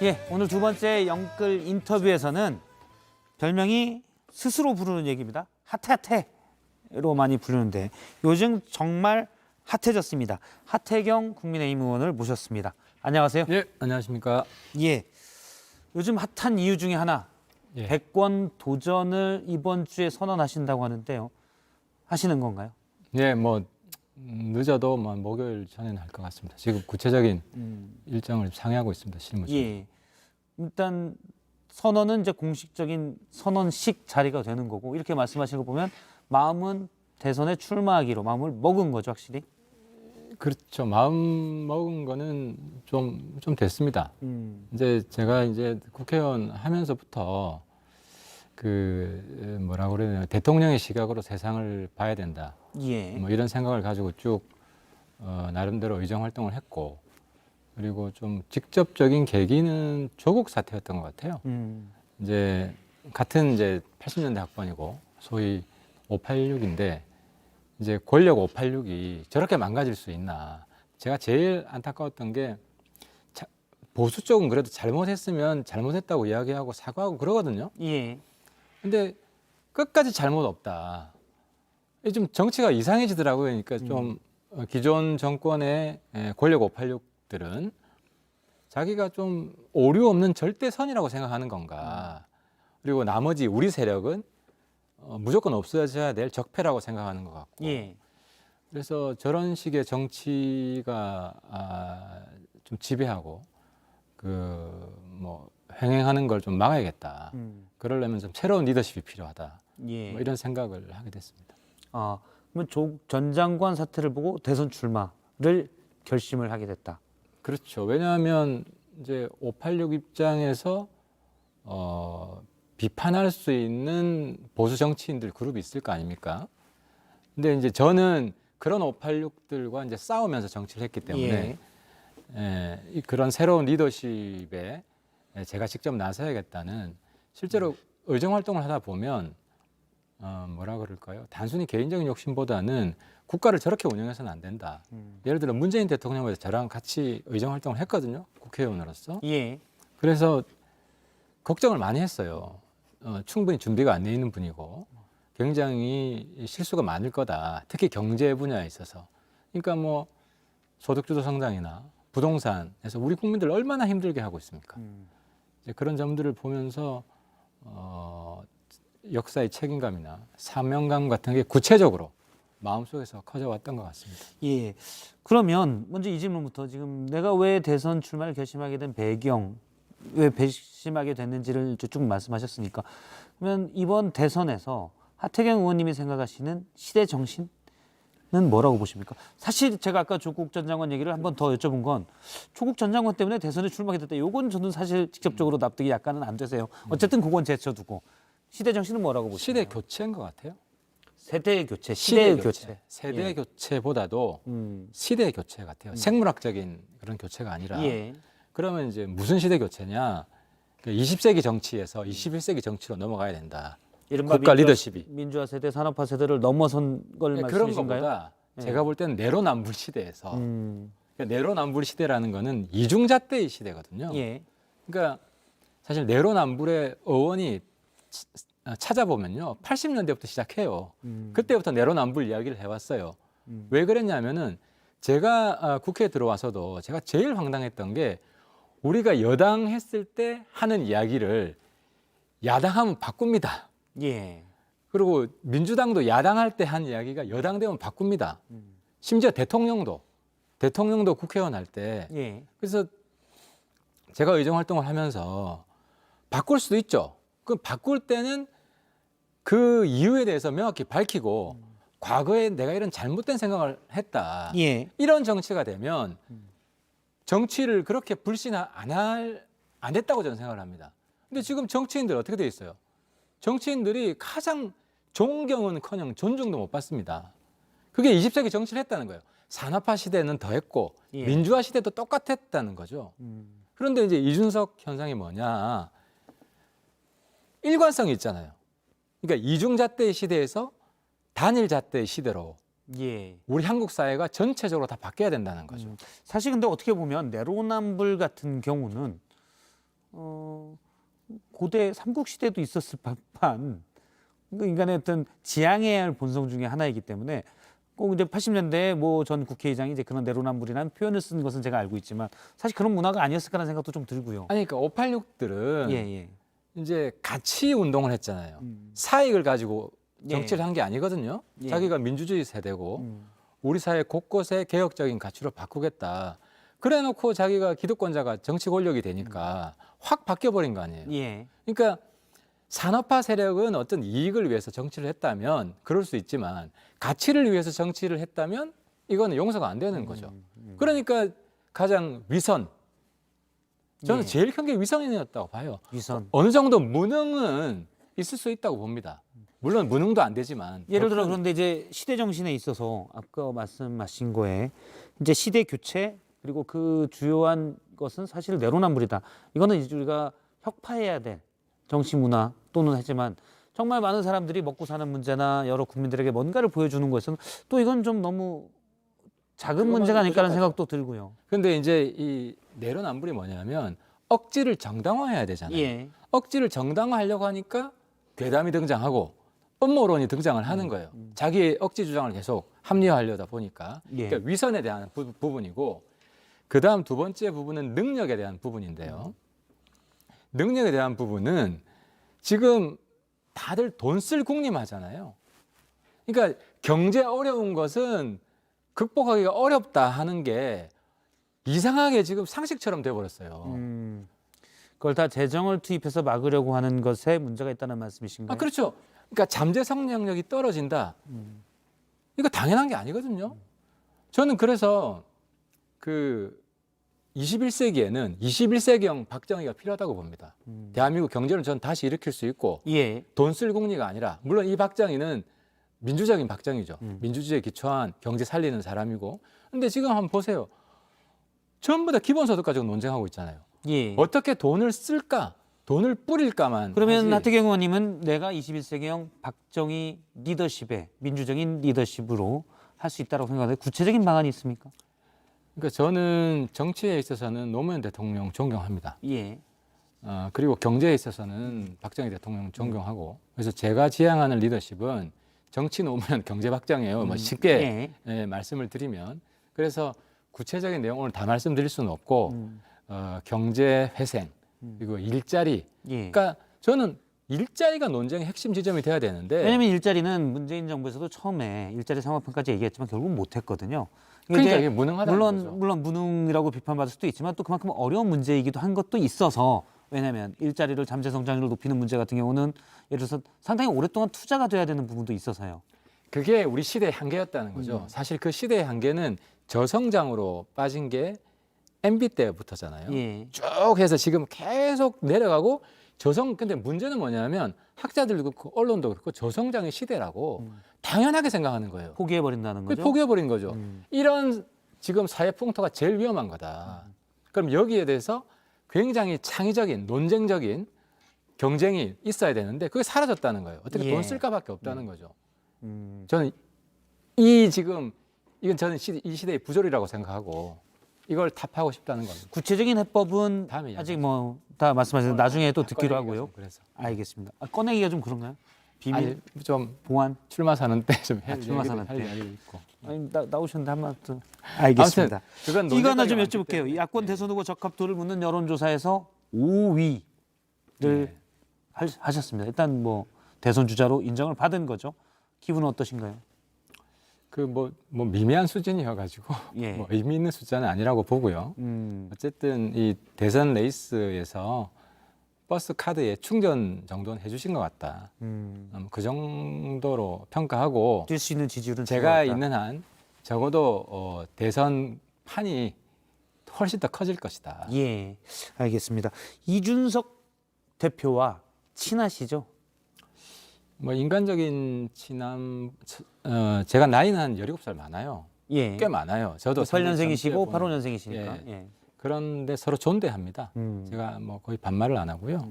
예, 오늘 두 번째 영끌 인터뷰에서는 별명이 스스로 부르는 얘기입니다. 핫해로 많이 부르는데 요즘 정말 핫해졌습니다. 하태경 국민의힘 의원을 모셨습니다. 안녕하세요. 예, 안녕하십니까. 예, 요즘 핫한 이유 중에 하나, 예. 대권 도전을 이번 주에 선언하신다고 하는데요. 하시는 건가요? 예, 뭐 늦어도 뭐 목요일 전에는 할 것 같습니다. 지금 구체적인 일정을 상의하고 있습니다. 실무실. 예, 일단 선언은 이제 공식적인 선언식 자리가 되는 거고 이렇게 말씀하시는 거 보면 마음은 대선에 출마하기로 마음을 먹은 거죠, 확실히. 그렇죠. 마음 먹은 거는 좀 됐습니다. 이제 제가 이제 국회의원 하면서부터 그 뭐라고 그래야 되나, 대통령의 시각으로 세상을 봐야 된다. 예. 뭐 이런 생각을 가지고 쭉 나름대로 의정 활동을 했고, 그리고 좀 직접적인 계기는 조국 사태였던 것 같아요. 이제 같은 이제 80년대 학번이고 소위 586인데 이제 권력 586이 저렇게 망가질 수 있나. 제가 제일 안타까웠던 게 보수 쪽은 그래도 잘못했으면 잘못했다고 이야기하고 사과하고 그러거든요. 예. 근데 끝까지 잘못 없다. 좀 정치가 이상해지더라고요. 그러니까 좀 기존 정권의 권력 586들은 자기가 좀 오류 없는 절대선이라고 생각하는 건가. 그리고 나머지 우리 세력은 무조건 없어져야 될 적폐라고 생각하는 것 같고. 예. 그래서 저런 식의 정치가 좀 지배하고 뭐 횡행하는 걸 좀 막아야겠다. 그러려면 좀 새로운 리더십이 필요하다. 예. 뭐 이런 생각을 하게 됐습니다. 아, 그러면 조국 전 장관 사태를 보고 대선 출마를 결심을 하게 됐다. 그렇죠. 왜냐하면 이제 586 입장에서 비판할 수 있는 보수 정치인들 그룹이 있을 거 아닙니까? 근데 이제 저는 그런 586들과 이제 싸우면서 정치를 했기 때문에 그런 새로운 리더십에 제가 직접 나서야겠다는, 실제로 의정 활동을 하다 보면 뭐라 그럴까요? 단순히 개인적인 욕심보다는 국가를 저렇게 운영해서는 안 된다. 예를 들어 문재인 대통령과 저랑 같이 의정 활동을 했거든요. 국회의원으로서. 예. 그래서 걱정을 많이 했어요. 충분히 준비가 안 돼 있는 분이고 굉장히 실수가 많을 거다. 특히 경제 분야에 있어서. 그러니까 뭐 소득주도 성장이나 부동산에서 우리 국민들 얼마나 힘들게 하고 있습니까? 이제 그런 점들을 보면서 역사의 책임감이나 사명감 같은 게 구체적으로 마음속에서 커져왔던 것 같습니다. 예. 그러면 먼저 이 질문부터, 지금 내가 왜 대선 출마를 결심하게 된 배경, 왜 결심하게 됐는지를 쭉 말씀하셨으니까, 그러면 이번 대선에서 하태경 의원님이 생각하시는 시대 정신은 뭐라고 보십니까? 사실 제가 아까 조국 전 장관 얘기를 한 번 더 여쭤본 건 조국 전 장관 때문에 대선에 출마하게 됐다. 요건 저는 사실 직접적으로 납득이 약간은 안 되세요. 어쨌든 그건 제쳐두고 시대 정신은 뭐라고 보시나요? 시대 교체인 것 같아요. 세대의 교체, 시대의 교체. 세대 예. 교체보다도 시대 교체 같아요. 생물학적인 그런 교체가 아니라. 예. 그러면 이제 무슨 시대 교체냐? 20세기 정치에서 21세기 정치로 넘어가야 된다. 이른바 국가 리더십이. 민주화 세대, 산업화 세대를 넘어선 걸 그런 말씀이신가요? 것보다 제가 볼 때는 내로남불 시대에서 그러니까 내로남불 시대라는 거는 이중잣대의 시대거든요. 예. 그러니까 사실 내로남불의 어원이 찾아보면요, 80년대부터 시작해요. 그때부터 내로남불 이야기를 해왔어요. 왜 그랬냐면은 제가 국회에 들어와서도 제가 제일 황당했던 게 우리가 여당 했을 때 하는 이야기를 야당하면 바꿉니다. 예. 그리고 민주당도 야당할 때 한 이야기가 여당 되면 바꿉니다. 심지어 대통령도 국회의원 할 때. 예. 그래서 제가 의정 활동을 하면서 바꿀 수도 있죠. 그럼 바꿀 때는 그 이유에 대해서 명확히 밝히고 과거에 내가 이런 잘못된 생각을 했다. 예. 이런 정치가 되면 정치를 그렇게 불신 안 했다고 저는 생각을 합니다. 근데 지금 정치인들 어떻게 돼 있어요? 정치인들이 가장 존경은커녕 존중도 못 받습니다. 그게 20세기 정치를 했다는 거예요. 산업화 시대는 더 했고 예. 민주화 시대도 똑같았다는 거죠. 그런데 이제 이준석 현상이 뭐냐? 일관성이 있잖아요. 그러니까 이중잣대의 시대에서 단일잣대의 시대로 예. 우리 한국 사회가 전체적으로 다 바뀌어야 된다는 거죠. 사실 근데 어떻게 보면 내로남불 같은 경우는 고대 삼국시대도 있었을 법한 그 인간의 어떤 지향해야 할 본성 중에 하나이기 때문에 꼭 이제 80년대에 뭐 전 국회의장이 이제 그런 내로남불이라는 표현을 쓴 것은 제가 알고 있지만 사실 그런 문화가 아니었을까라는 생각도 좀 들고요. 아니 그러니까 586들은 예, 예. 이제 같이 운동을 했잖아요. 사익을 가지고 예. 정치를 한 게 아니거든요. 예. 자기가 민주주의 세대고 우리 사회 곳곳에 개혁적인 가치로 바꾸겠다. 그래놓고 자기가 기득권자가 정치 권력이 되니까 확 바뀌어버린 거 아니에요. 예. 그러니까 산업화 세력은 어떤 이익을 위해서 정치를 했다면 그럴 수 있지만 가치를 위해서 정치를 했다면 이거는 용서가 안 되는 거죠. 그러니까 가장 위선, 저는 예. 제일 큰 게 위선이었다고 봐요. 위선. 어느 정도 무능은 있을 수 있다고 봅니다. 물론 무능도 안 되지만 예를 들어 더 큰- 그런데 이제 시대 정신에 있어서 아까 말씀하신 거에 이제 시대 교체 그리고 그 주요한 것은 사실 내로남불이다. 이거는 이제 우리가 혁파해야 될 정치 문화 또는 하지만 정말 많은 사람들이 먹고 사는 문제나 여러 국민들에게 뭔가를 보여주는 것은 또 이건 좀 너무 작은 그거는 문제가 아닐까라는 부족하죠. 생각도 들고요. 근데 이제 이 내로남불이 뭐냐면 억지를 정당화해야 되잖아요. 예. 억지를 정당화하려고 하니까 괴담이 등장하고 음모론이 등장을 하는 거예요. 자기의 억지 주장을 계속 합리화하려다 보니까 예. 그러니까 위선에 대한 부분이고 그다음 두 번째 부분은 능력에 대한 부분인데요. 능력에 대한 부분은 지금 다들 돈 쓸 국림하잖아요. 그러니까 경제 어려운 것은 극복하기가 어렵다 하는 게 이상하게 지금 상식처럼 돼버렸어요. 그걸 다 재정을 투입해서 막으려고 하는 것에 문제가 있다는 말씀이신가요? 아, 그렇죠. 그러니까 잠재 성장력이 떨어진다. 이거 당연한 게 아니거든요. 저는 그래서 그 21세기에는 21세기형 박정희가 필요하다고 봅니다. 대한민국 경제를 전 다시 일으킬 수 있고 예. 돈 쓸 국리가 아니라 물론 이 박정희는 민주적인 박정희죠. 민주주의에 기초한 경제 살리는 사람이고. 근데 지금 한번 보세요. 전부 다 기본소득 가지고 논쟁하고 있잖아요. 예. 어떻게 돈을 쓸까? 돈을 뿌릴까만. 그러면 하지. 하태경 의원님은 내가 21세기형 박정희 리더십에 민주적인 리더십으로 할 수 있다고 생각하는데 구체적인 방안이 있습니까? 그러니까 저는 정치에 있어서는 노무현 대통령 존경합니다. 예. 그리고 경제에 있어서는 박정희 대통령 존경하고 그래서 제가 지향하는 리더십은 정치 노무현 경제 박정희예요. 뭐 쉽게 예, 말씀을 드리면 그래서 구체적인 내용 오늘 다 말씀드릴 수는 없고 경제 회생 그리고 일자리. 예. 그러니까 저는 일자리가 논쟁의 핵심 지점이 돼야 되는데 왜냐하면 일자리는 문재인 정부에서도 처음에 일자리 상황평가제 얘기했지만 결국 못했거든요. 그러니까 이제 이게 무능하다는 거죠. 물론 무능이라고 비판받을 수도 있지만 또 그만큼 어려운 문제이기도 한 것도 있어서 왜냐하면 일자리를 잠재 성장률을 높이는 문제 같은 경우는 예를 들어서 상당히 오랫동안 투자가 돼야 되는 부분도 있어서요. 그게 우리 시대의 한계였다는 거죠. 사실 그 시대의 한계는 저성장으로 빠진 게 MB 때부터잖아요. 예. 쭉 해서 지금 계속 내려가고 근데 문제는 뭐냐면 학자들도 그렇고 언론도 그렇고 저성장의 시대라고 당연하게 생각하는 거예요. 포기해버린다는 그게 거죠. 포기해버린 거죠. 이런 지금 사회 풍토가 제일 위험한 거다. 그럼 여기에 대해서 굉장히 창의적인 논쟁적인 경쟁이 있어야 되는데 그게 사라졌다는 거예요. 어떻게 예. 돈 쓸까밖에 없다는 거죠. 저는 이건 저는 이 시대의 부조리라고 생각하고 이걸 타파하고 싶다는 겁니다. 구체적인 해법은 다음에 아직 뭐 다 말씀하셔서 나중에 또 듣기로 꺼내기가 하고요. 좀 그래서 알겠습니다. 꺼내기가 좀 그런가요? 비밀 아니 좀 보안? 출마 사는 때 좀 출마 사는 때. 할 이야기도 있고. 아니, 나오셨는데 한번 또 알겠습니다. 아무튼 그건 이거 하나 논쟁거리가 좀 많기 여쭤볼게요. 때문에. 야권 대선 후보 적합도를 묻는 여론조사에서 5위를 네. 하셨습니다. 일단 뭐 대선 주자로 인정을 받은 거죠. 기분은 어떠신가요? 그 뭐 미미한 수준이어가지고 예. 뭐 의미 있는 숫자는 아니라고 보고요. 어쨌든 이 대선 레이스에서 버스 카드에 충전 정도는 해주신 것 같다. 그 정도로 평가하고 뛸 수 있는 지지율은 제가 적었다. 있는 한 적어도 대선 판이 훨씬 더 커질 것이다. 예, 알겠습니다. 이준석 대표와 친하시죠? 뭐 인간적인 친함, 제가 나이는 한 17살 많아요. 예. 꽤 많아요. 저도 98년생이시고 젊게 85년생이시니까. 예. 예. 그런데 서로 존대합니다. 음. 제가 뭐 거의 반말을 안 하고요.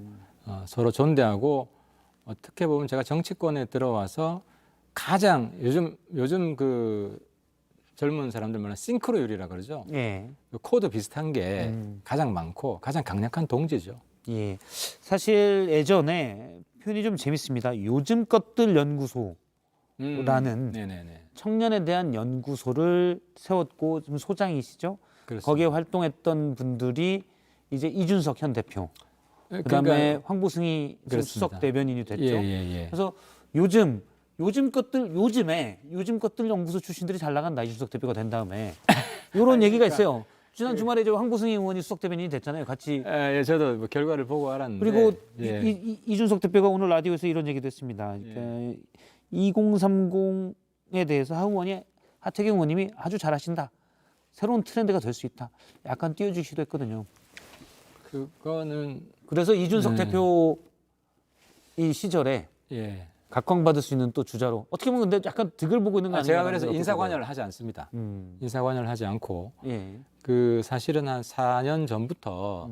서로 존대하고 어떻게 보면 제가 정치권에 들어와서 가장 요즘 그 젊은 사람들 말하는 싱크로율이라 그러죠. 예. 그 코드 비슷한 게 가장 많고 가장 강력한 동지죠. 예, 사실 예전에 표현이 좀 재밌습니다. 요즘 것들 연구소라는 네네네. 청년에 대한 연구소를 세웠고 지금 소장이시죠. 그렇습니다. 거기에 활동했던 분들이 이제 이준석 현 대표, 그다음에 그러니까 황보승이 지금 그렇습니다. 수석 대변인이 됐죠. 예. 그래서 요즘 것들 연구소 출신들이 잘 나간다. 이준석 대표가 된 다음에 이런 얘기가 있어요. 지난 주말에 저 황보승 의원이 수석 대변인이 됐잖아요. 같이. 예, 저도 뭐 결과를 보고 알았는데. 그리고 예. 이준석 대표가 오늘 라디오에서 이런 얘기도 했습니다. 그러니까 2030에 대해서 하태경 의원님이 아주 잘하신다. 새로운 트렌드가 될 수 있다. 약간 띄워주시기도 했거든요. 그거는 그래서 이준석 대표 이 시절에 예. 각광받을 수 있는 또 주자로 어떻게 보면 근데 약간 득을 보고 있는 거 아닌가? 제가 그래서 인사관여를 하지 않습니다. 음. 인사관여를 하지 않고 예. 그 사실은 한 4년 전부터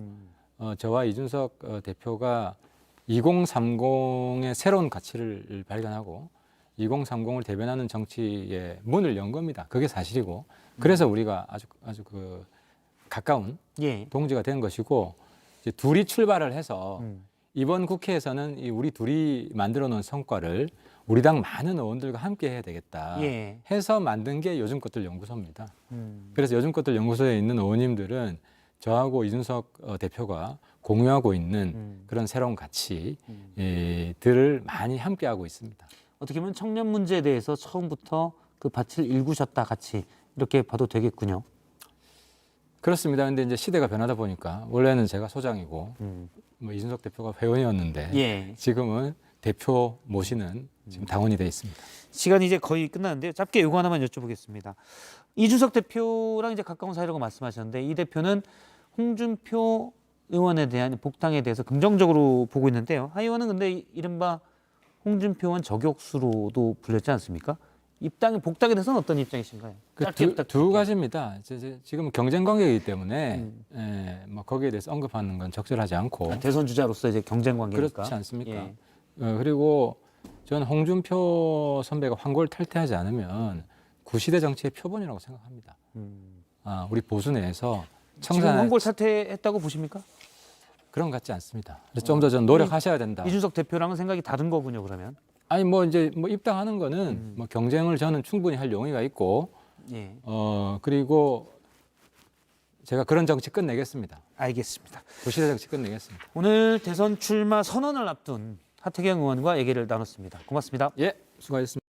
저와 이준석 대표가 2030의 새로운 가치를 발견하고 2030을 대변하는 정치의 문을 연 겁니다. 그게 사실이고 그래서 우리가 아주 그 가까운 예. 동지가 된 것이고 이제 둘이 출발을 해서 이번 국회에서는 이 우리 둘이 만들어 놓은 성과를 우리 당 많은 의원들과 함께 해야 되겠다 예. 해서 만든 게 요즘 것들 연구소입니다. 그래서 요즘 것들 연구소에 있는 의원님들은 저하고 이준석 대표가 공유하고 있는 그런 새로운 가치들을 많이 함께 하고 있습니다. 어떻게 보면 청년 문제에 대해서 처음부터 그 밭을 일구셨다 같이 이렇게 봐도 되겠군요. 그렇습니다. 근데 이제 시대가 변하다 보니까 원래는 제가 소장이고 뭐 이준석 대표가 회원이었는데 예. 지금은 대표 모시는 지금 당원이 돼 있습니다. 시간이 이제 거의 끝났는데요. 짧게 요거 하나만 여쭤보겠습니다. 이준석 대표랑 이제 가까운 사이라고 말씀하셨는데 이 대표는 홍준표 의원에 대한 복당에 대해서 긍정적으로 보고 있는데요. 하 의원은 근데 이른바 홍준표 의원 저격수로도 불렸지 않습니까? 복당에 대해서는 어떤 입장이신가요? 두 가지입니다. 지금 경쟁 관계이기 때문에 뭐 거기에 대해서 언급하는 건 적절하지 않고 대선 주자로서 이제 경쟁 관계니까 그렇지 않습니까? 예. 그리고 저는 홍준표 선배가 황고를 탈퇴하지 않으면 구시대 정치의 표본이라고 생각합니다. 우리 보수 내에서 지금 황골 사퇴했다고 보십니까? 그런 것 같지 않습니다. 그래서 좀 더 전 노력하셔야 된다. 이준석 대표랑은 생각이 다른 거군요, 그러면. 아니 뭐 이제 뭐 입당하는 거는 뭐 경쟁을 저는 충분히 할 용의가 있고 예. 그리고 제가 그런 정치 끝내겠습니다. 알겠습니다. 구시대 정치 끝내겠습니다. 오늘 대선 출마 선언을 앞둔 하태경 의원과 얘기를 나눴습니다. 고맙습니다. 예, 수고하셨습니다.